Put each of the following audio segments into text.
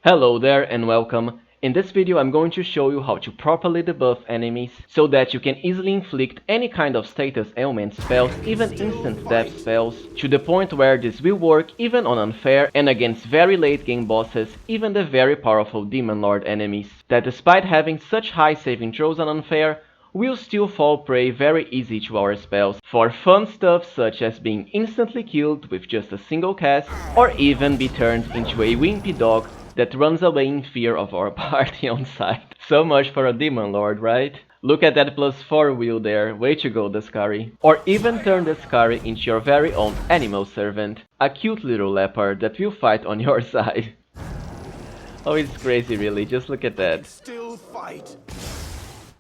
Hello there and welcome. In this video I'm going to show you how to properly debuff enemies so that you can easily inflict any kind of status ailment spells, even instant death spells, to the point where this will work even on unfair and against very late game bosses, even the very powerful Demon Lord enemies, that despite having such high saving throws on unfair, will still fall prey very easy to our spells for fun stuff such as being instantly killed with just a single cast, or even be turned into a wimpy dog that runs away in fear of our party on sight. So much for a Demon Lord, right? Look at that +4 wheel there, way to go Descari. Or even turn Descari into your very own animal servant, a cute little leopard that will fight on your side. Oh, it's crazy really, just look at that. Still fight.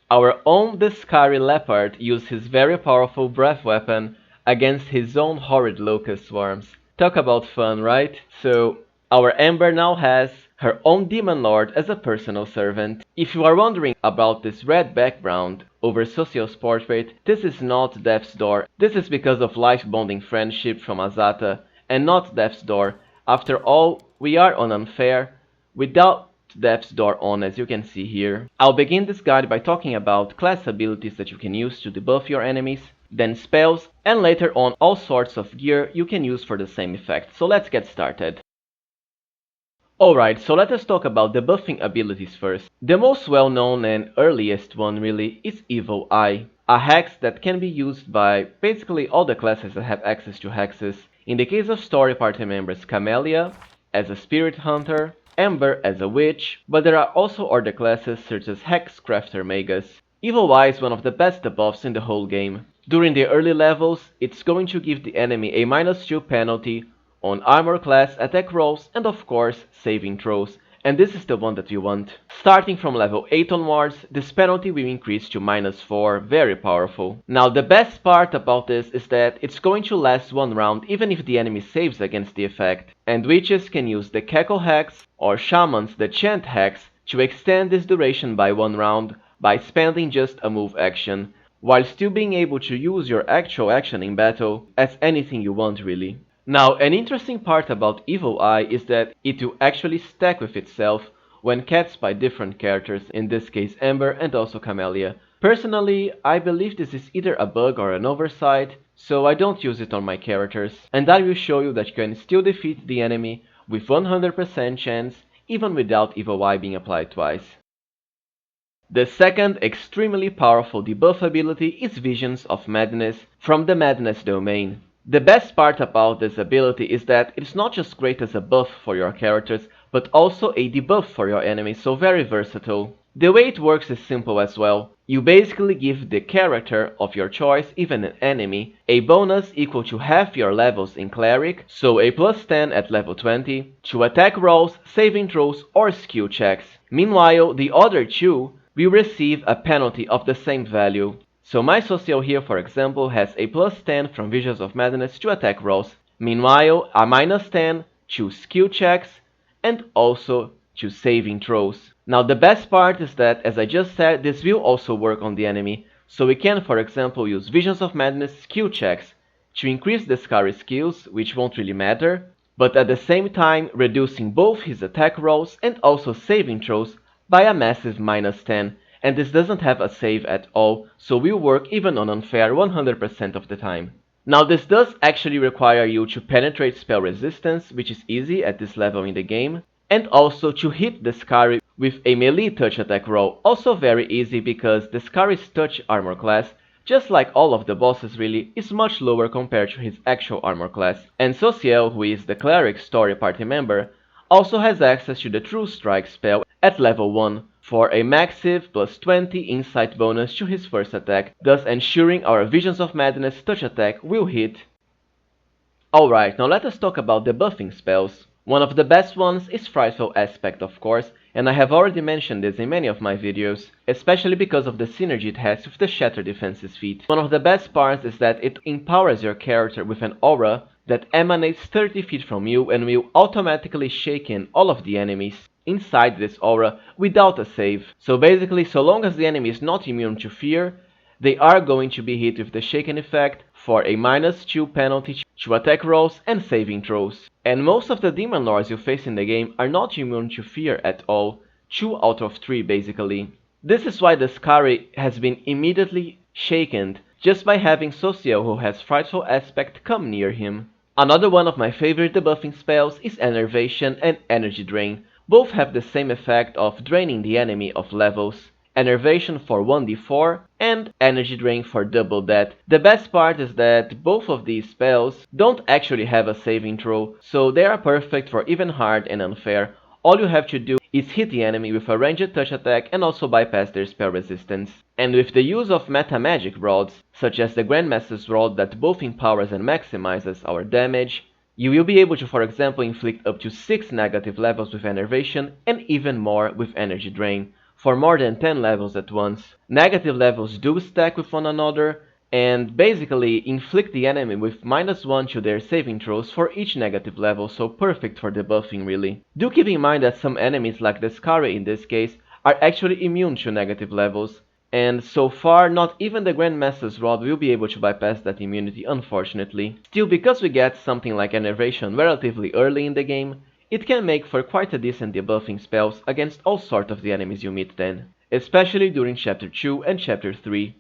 Our own Descari leopard used his very powerful breath weapon against his own horrid locust swarms. Talk about fun, right? So, our Ember now has her own Demon Lord as a personal servant. If you are wondering about this red background over Social's portrait, this is not Death's Door. This is because of life-bonding friendship from AZATA, and not Death's Door. After all, we are on unfair, without Death's Door on, as you can see here. I'll begin this guide by talking about class abilities that you can use to debuff your enemies, then spells, and later on all sorts of gear you can use for the same effect. So let's get started. Alright, so let us talk about debuffing abilities first. The most well-known and earliest one really is Evil Eye, a hex that can be used by basically all the classes that have access to hexes. In the case of story party members, Camellia as a spirit hunter, Ember as a witch, but there are also other classes such as Hexcrafter Magus. Evil Eye is one of the best debuffs in the whole game. During the early levels, it's going to give the enemy a -2 penalty on armor class attack rolls and of course saving throws, and this is the one that we want. Starting from level 8 onwards, this penalty will increase to -4, very powerful. Now the best part about this is that it's going to last one round even if the enemy saves against the effect, and witches can use the Cackle Hex or shamans the Chant Hex to extend this duration by one round by spending just a move action, while still being able to use your actual action in battle as anything you want really. Now, an interesting part about Evil Eye is that it will actually stack with itself when cast by different characters, in this case Ember and also Camellia. Personally, I believe this is either a bug or an oversight, so I don't use it on my characters, and I will show you that you can still defeat the enemy with 100% chance, even without Evil Eye being applied twice. The second extremely powerful debuff ability is Visions of Madness from the Madness domain. The best part about this ability is that it's not just great as a buff for your characters, but also a debuff for your enemies, so very versatile. The way it works is simple as well. You basically give the character of your choice, even an enemy, a bonus equal to half your levels in Cleric, so a +10 at level 20, to attack rolls, saving throws or skill checks. Meanwhile, the other two will receive a penalty of the same value. So my Social here, for example, has a +10 from Visions of Madness to attack rolls, meanwhile a -10 to skill checks and also to saving throws. Now the best part is that, as I just said, this will also work on the enemy, so we can for example use Visions of Madness skill checks to increase the Descari skills, which won't really matter, but at the same time reducing both his attack rolls and also saving throws by a massive -10. And this doesn't have a save at all, so will work even on unfair 100% of the time. Now this does actually require you to penetrate spell resistance, which is easy at this level in the game, and also to hit Descari with a melee touch attack roll, also very easy because Descari's touch armor class, just like all of the bosses really, is much lower compared to his actual armor class. And Social, who is the Cleric story party member, also has access to the True Strike spell at level 1, for a massive +20 insight bonus to his first attack, thus ensuring our Visions of Madness touch attack will hit. Alright, now let us talk about debuffing spells. One of the best ones is Frightful Aspect, of course, and I have already mentioned this in many of my videos, especially because of the synergy it has with the Shatter Defenses feat. One of the best parts is that it empowers your character with an aura that emanates 30 feet from you and will automatically shake in all of the enemies inside this aura without a save. So basically, so long as the enemy is not immune to fear, they are going to be hit with the shaken effect for a -2 penalty to attack rolls and saving throws. And most of the demon lords you face in the game are not immune to fear at all, 2 out of 3 basically. This is why the Scary has been immediately shaken just by having Social who has Frightful Aspect come near him. Another one of my favorite debuffing spells is Enervation and Energy Drain. Both have the same effect of draining the enemy of levels. Enervation for 1d4 and Energy Drain for double that. The best part is that both of these spells don't actually have a saving throw, so they are perfect for even hard and unfair. All you have to do is hit the enemy with a ranged touch attack and also bypass their spell resistance. And with the use of meta magic rods, such as the Grandmaster's Rod that both empowers and maximizes our damage, you will be able to, for example, inflict up to 6 negative levels with Enervation and even more with Energy Drain, for more than 10 levels at once. Negative levels do stack with one another, and basically inflict the enemy with -1 to their saving throws for each negative level, so perfect for debuffing really. Do keep in mind that some enemies, like the Scary in this case, are actually immune to negative levels, and so far not even the Grandmaster's Rod will be able to bypass that immunity, unfortunately. Still, because we get something like Enervation relatively early in the game, it can make for quite a decent debuffing spells against all sorts of the enemies you meet then, especially during Chapter 2 and Chapter 3.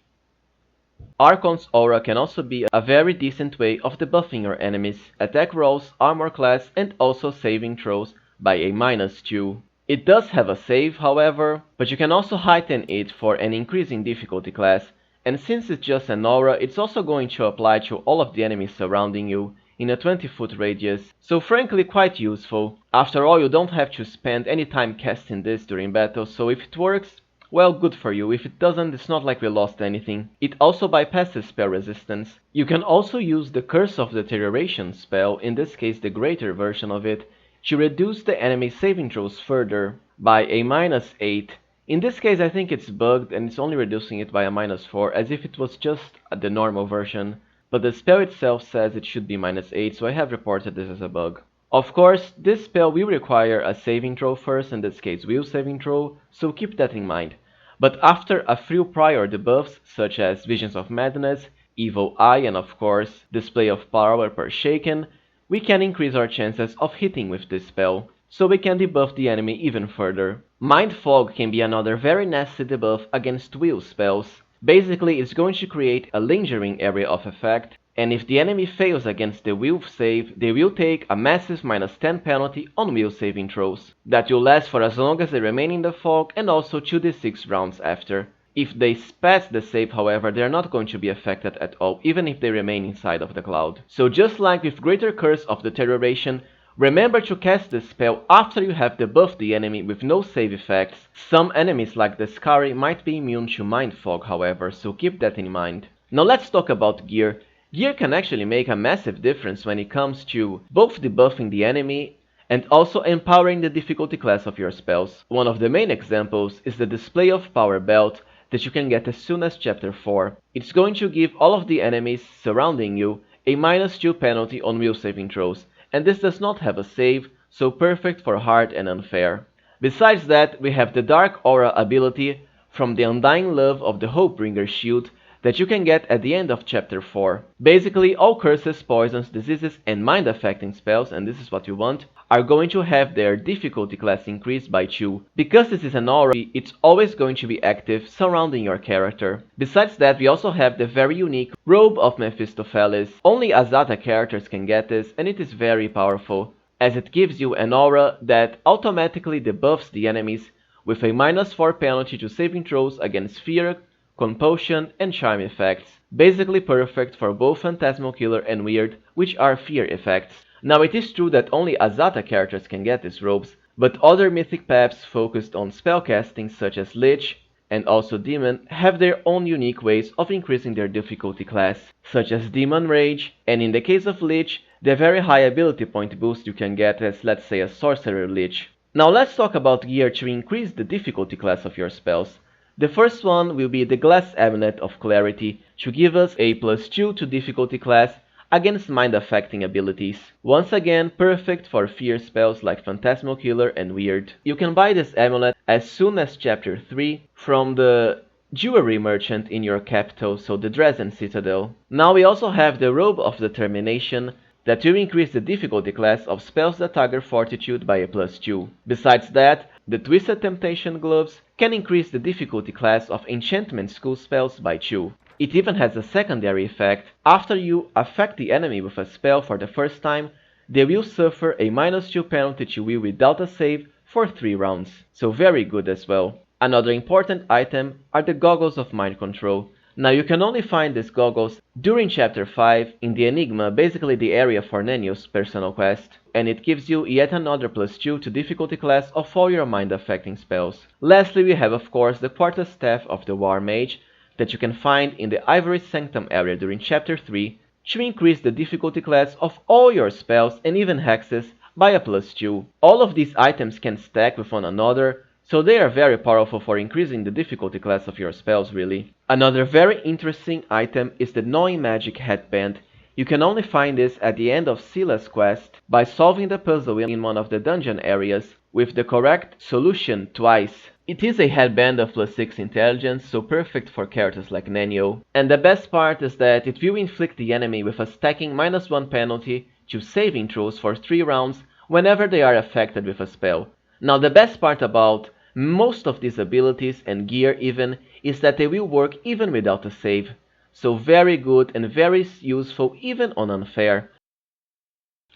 Archon's Aura can also be a very decent way of debuffing your enemies' attack rolls, armor class, and also saving throws by a -2. It does have a save, however, but you can also heighten it for an increasing difficulty class, and since it's just an aura, it's also going to apply to all of the enemies surrounding you in a 20-foot radius, so frankly quite useful. After all, you don't have to spend any time casting this during battle, so if it works, well, good for you. If it doesn't, it's not like we lost anything. It also bypasses spell resistance. You can also use the Curse of Deterioration spell, in this case the greater version of it, to reduce the enemy's saving throws further by a -8. In this case I think it's bugged and it's only reducing it by a -4, as if it was just the normal version, but the spell itself says it should be -8, so I have reported this as a bug. Of course, this spell will require a saving throw first, in this case will saving throw, so keep that in mind. But after a few prior debuffs, such as Visions of Madness, Evil Eye, and of course, Display of Power per Shaken, we can increase our chances of hitting with this spell, so we can debuff the enemy even further. Mind Fog can be another very nasty debuff against will spells. Basically, it's going to create a lingering area of effect, and if the enemy fails against the will save, they will take a massive -10 penalty on will saving throws. That will last for as long as they remain in the fog and also 2d6 rounds after. If they pass the save, however, they are not going to be affected at all, even if they remain inside of the cloud. So just like with Greater Curse of Deterioration, remember to cast this spell after you have debuffed the enemy with no save effects. Some enemies like the Scary might be immune to Mind Fog, however, so keep that in mind. Now let's talk about gear. Gear can actually make a massive difference when it comes to both debuffing the enemy and also empowering the difficulty class of your spells. One of the main examples is the Display of Power belt that you can get as soon as Chapter 4. It's going to give all of the enemies surrounding you a -2 penalty on will saving throws, and this does not have a save, so perfect for hard and unfair. Besides that, we have the Dark Aura ability from the Undying Love of the Hopebringer shield that you can get at the end of Chapter 4. Basically, all curses, poisons, diseases, and mind-affecting spells, and this is what you want, are going to have their difficulty class increased by 2. Because this is an aura, it's always going to be active surrounding your character. Besides that, we also have the very unique Robe of Mephistopheles. Only AZATA characters can get this, and it is very powerful, as it gives you an aura that automatically debuffs the enemies with a -4 penalty to saving throws against fear, compulsion, and charm effects. Basically perfect for both Phantasmal Killer and Weird, which are fear effects. Now it is true that only AZATA characters can get these robes, but other Mythic paths focused on spellcasting such as LICH and also Demon have their own unique ways of increasing their difficulty class, such as Demon Rage, and in the case of LICH, the very high ability point boost you can get as, let's say, a Sorcerer LICH. Now let's talk about gear to increase the difficulty class of your spells. The first one will be the Glass Amulet of Clarity, to give us a +2 to difficulty class against mind-affecting abilities. Once again, perfect for fear spells like Phantasmal Killer and Weird. You can buy this amulet as soon as Chapter 3 from the jewelry merchant in your capital, so the Dresden Citadel. Now we also have the Robe of Determination, that will increase the difficulty class of spells that target fortitude by a +2. Besides that, the Twisted Temptation Gloves can increase the difficulty class of enchantment school spells by 2. It even has a secondary effect. After you affect the enemy with a spell for the first time, they will suffer a -2 penalty to will without a save for 3 rounds, so very good as well. Another important item are the Goggles of Mind Control. Now you can only find these goggles during Chapter 5 in the Enigma, basically the area for Nenio's personal quest, and it gives you yet another +2 to difficulty class of all your mind affecting spells. Lastly, we have of course the Quarterstaff of the War Mage that you can find in the Ivory Sanctum area during Chapter 3 to increase the difficulty class of all your spells and even hexes by a +2. All of these items can stack with one another, so they are very powerful for increasing the difficulty class of your spells really. Another very interesting item is the Knowing Magic Headband. You can only find this at the end of Sila's quest by solving the puzzle in one of the dungeon areas with the correct solution twice. It is a headband of +6 intelligence, so perfect for characters like Nenio. And the best part is that it will inflict the enemy with a stacking -1 penalty to saving throws for 3 rounds whenever they are affected with a spell. Now the best part about most of these abilities and gear even is that they will work even without a save. So very good and very useful even on unfair.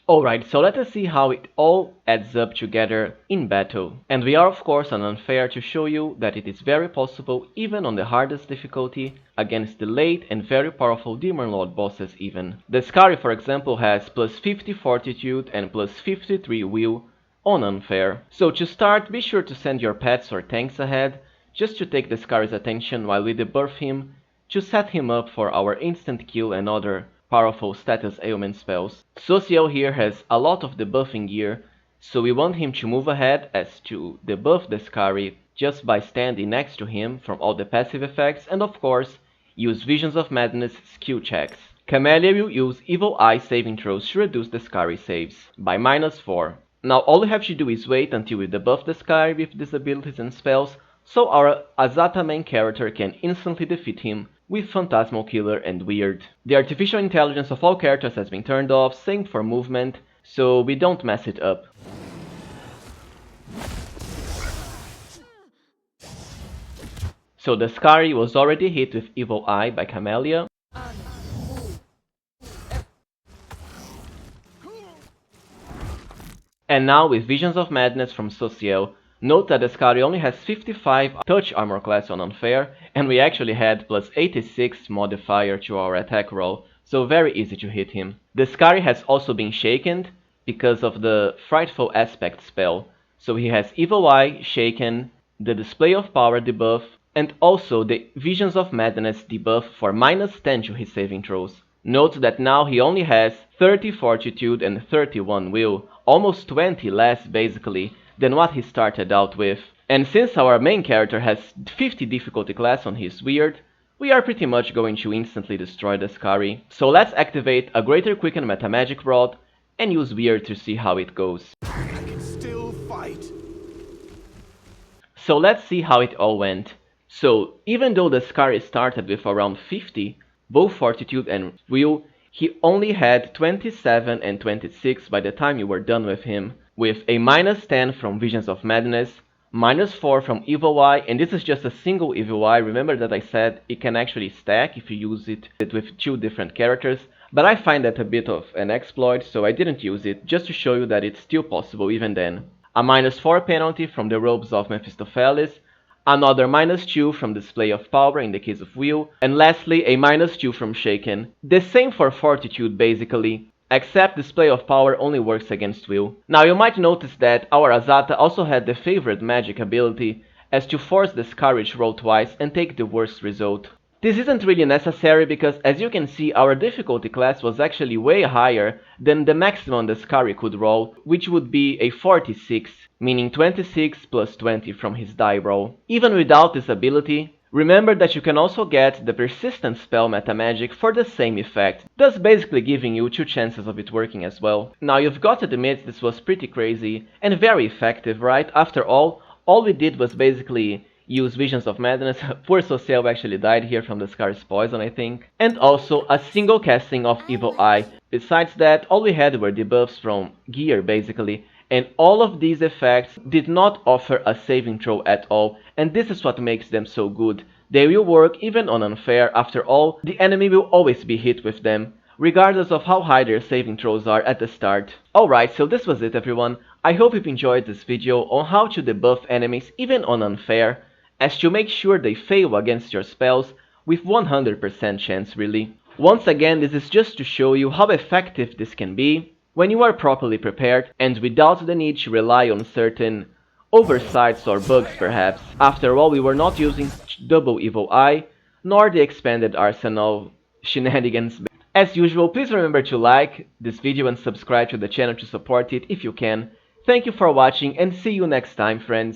Alright, so let us see how it all adds up together in battle. And we are of course on unfair to show you that it is very possible even on the hardest difficulty against the late and very powerful Demon Lord bosses even. The Skari for example has +50 fortitude and +53 will on unfair. So to start, be sure to send your pets or tanks ahead, just to take the Skari's attention while we debuff him, to set him up for our instant kill and other powerful status ailment spells. Social here has a lot of debuffing gear, so we want him to move ahead as to debuff the Skari just by standing next to him from all the passive effects, and of course, use Visions of Madness skill checks. Camellia will use Evil Eye saving throws to reduce the Skari saves by -4. Now all you have to do is wait until we debuff the Skari with these abilities and spells, so our AZATA main character can instantly defeat him with Phantasmal Killer and Weird. The artificial intelligence of all characters has been turned off, same for movement, so we don't mess it up. So the Skari was already hit with Evil Eye by Camellia. And now with Visions of Madness from Social, note that the Skari only has 55 touch armor class on unfair, and we actually had +86 modifier to our attack roll, so very easy to hit him. The Skari has also been shaken because of the Frightful Aspect spell, so he has Evil Eye, Shaken, the Display of Power debuff, and also the Visions of Madness debuff for -10 to his saving throws. Note that now he only has 30 fortitude and 31 will, almost 20 less basically than what he started out with. And since our main character has 50 difficulty class on his Weird, we are pretty much going to instantly destroy the Skari. So let's activate a Greater Quicken Metamagic Rod and use Weird to see how it goes. I can still fight. So let's see how it all went. So even though the Skari started with around 50, both fortitude and will, he only had 27 and 26 by the time you were done with him, with a -10 from Visions of Madness, -4 from Evil Eye, and this is just a single Evil Eye. Remember that I said it can actually stack if you use it with 2 different characters, but I find that a bit of an exploit, so I didn't use it, just to show you that it's still possible even then. A -4 penalty from the Robes of Mephistopheles, another -2 from Display of Power in the case of Will, and lastly a -2 from Shaken. The same for Fortitude basically, except Display of Power only works against Will. Now you might notice that our AZATA also had the favorite magic ability as to force the Skari to roll twice and take the worst result. This isn't really necessary because, as you can see, our difficulty class was actually way higher than the maximum the Skari could roll, which would be a 46, meaning 26 plus 20 from his die roll. Even without this ability, remember that you can also get the persistent spell metamagic for the same effect, thus basically giving you 2 chances of it working as well. Now you've got to admit this was pretty crazy and very effective, right? After all we did was basically use Visions of Madness. Poor Social actually died here from the Scar's poison, I think. And also a single casting of Evil Eye. Besides that, all we had were debuffs from gear basically, and all of these effects did not offer a saving throw at all, and this is what makes them so good. They will work even on unfair. After all, the enemy will always be hit with them, regardless of how high their saving throws are at the start. Alright, so this was it everyone. I hope you've enjoyed this video on how to debuff enemies even on unfair, as to make sure they fail against your spells with 100% chance really. Once again, this is just to show you how effective this can be when you are properly prepared and without the need to rely on certain oversights or bugs perhaps. After all, we were not using double Evil Eye, nor the expanded arsenal shenanigans. As usual, please remember to like this video and subscribe to the channel to support it if you can. Thank you for watching and see you next time, friends.